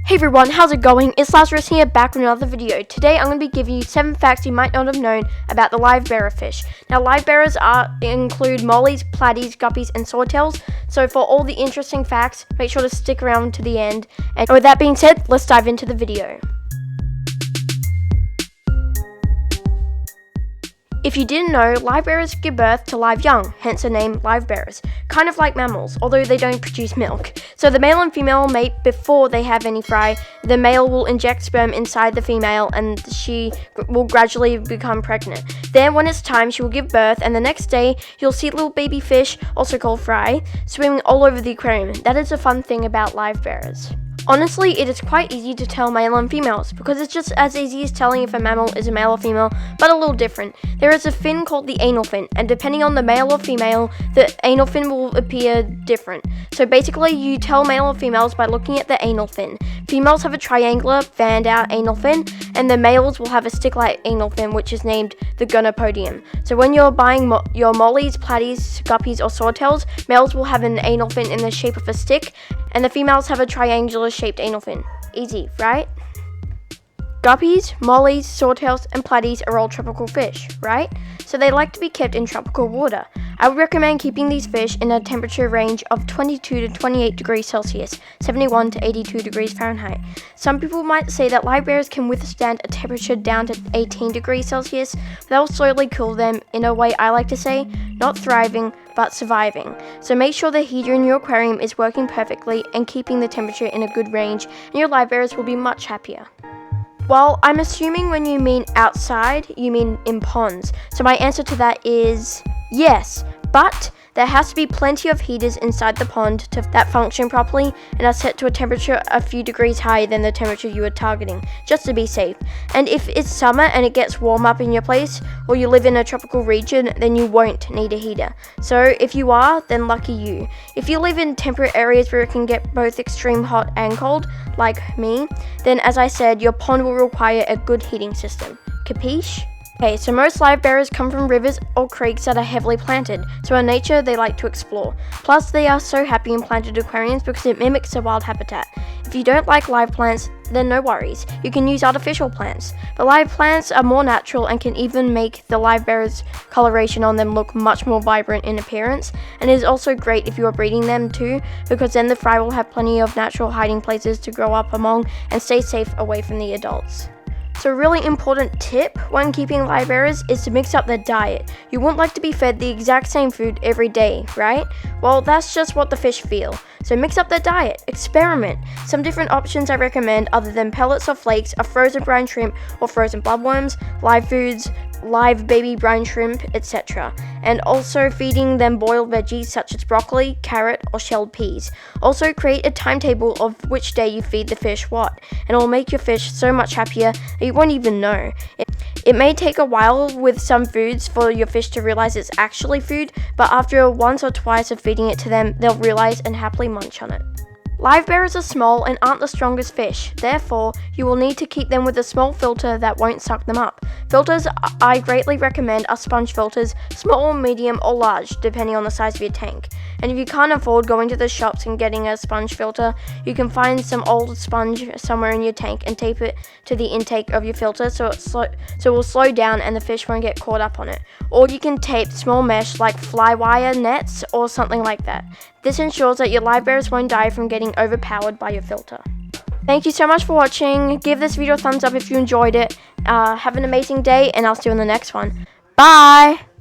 Hey everyone, how's it going? It's Lazarus here, back with another video. Today I'm going to be giving you 7 facts you might not have known about the live bearer fish. Now live bearers include mollies, platies, guppies and swordtails. So for all the interesting facts, make sure to stick around to the end. And with that being said, let's dive into the video. If you didn't know, live bearers give birth to live young, hence the name live bearers. Kind of like mammals, although they don't produce milk. So the male and female mate before they have any fry. The male will inject sperm inside the female and she will gradually become pregnant. Then when it's time, she will give birth, and the next day you'll see little baby fish, also called fry, swimming all over the aquarium. That is a fun thing about live bearers. Honestly, it is quite easy to tell male and females, because it's just as easy as telling if a mammal is a male or female, but a little different. There is a fin called the anal fin, and depending on the male or female, the anal fin will appear different. So basically, you tell male or females by looking at the anal fin. Females have a triangular, fanned out anal fin, and the males will have a stick-like anal fin, which is named the gonopodium. So when you're buying your mollies, platies, guppies, or swordtails, males will have an anal fin in the shape of a stick, and the females have a triangular shaped anal fin. Easy, right? Guppies, mollies, swordtails, and platies are all tropical fish, right? So they like to be kept in tropical water. I would recommend keeping these fish in a temperature range of 22 to 28 degrees Celsius, 71 to 82 degrees Fahrenheit. Some people might say that live bearers can withstand a temperature down to 18 degrees Celsius, but that will slowly cool them in a way I like to say, not thriving, but surviving. So make sure the heater in your aquarium is working perfectly and keeping the temperature in a good range, and your live bearers will be much happier. Well, I'm assuming when you mean outside, you mean in ponds. So my answer to that is yes, but there has to be plenty of heaters inside the pond that function properly and are set to a temperature a few degrees higher than the temperature you are targeting, just to be safe. And if it's summer and it gets warm up in your place, or you live in a tropical region, then you won't need a heater. So if you are, then lucky you. If you live in temperate areas where it can get both extreme hot and cold, like me, then as I said, your pond will require a good heating system. Capiche? Okay, so most live bearers come from rivers or creeks that are heavily planted, so in nature they like to explore. Plus they are so happy in planted aquariums because it mimics their wild habitat. If you don't like live plants, then no worries, you can use artificial plants. But live plants are more natural and can even make the live bearers' coloration on them look much more vibrant in appearance, and it is also great if you are breeding them too, because then the fry will have plenty of natural hiding places to grow up among and stay safe away from the adults. So a really important tip when keeping live bearers is to mix up their diet. You wouldn't like to be fed the exact same food every day, right? Well, that's just what the fish feel. So mix up their diet, experiment. Some different options I recommend other than pellets or flakes are frozen brine shrimp or frozen bloodworms, live foods, live baby brine shrimp, etc. And also feeding them boiled veggies such as broccoli, carrot, or shelled peas. Also create a timetable of which day you feed the fish what, and it will make your fish so much happier that you won't even know. It may take a while with some foods for your fish to realize it's actually food, but after once or twice of feeding it to them, they'll realize and happily munch on it. Live bearers are small and aren't the strongest fish, therefore you will need to keep them with a small filter that won't suck them up. Filters I greatly recommend are sponge filters, small, medium or large depending on the size of your tank. And if you can't afford going to the shops and getting a sponge filter, you can find some old sponge somewhere in your tank and tape it to the intake of your filter so it will slow down and the fish won't get caught up on it. Or you can tape small mesh like fly wire nets or something like that. This ensures that your live bearers won't die from getting overpowered by your filter. Thank you so much for watching. Give this video a thumbs up if you enjoyed it. Have an amazing day, and I'll see you in the next one. Bye!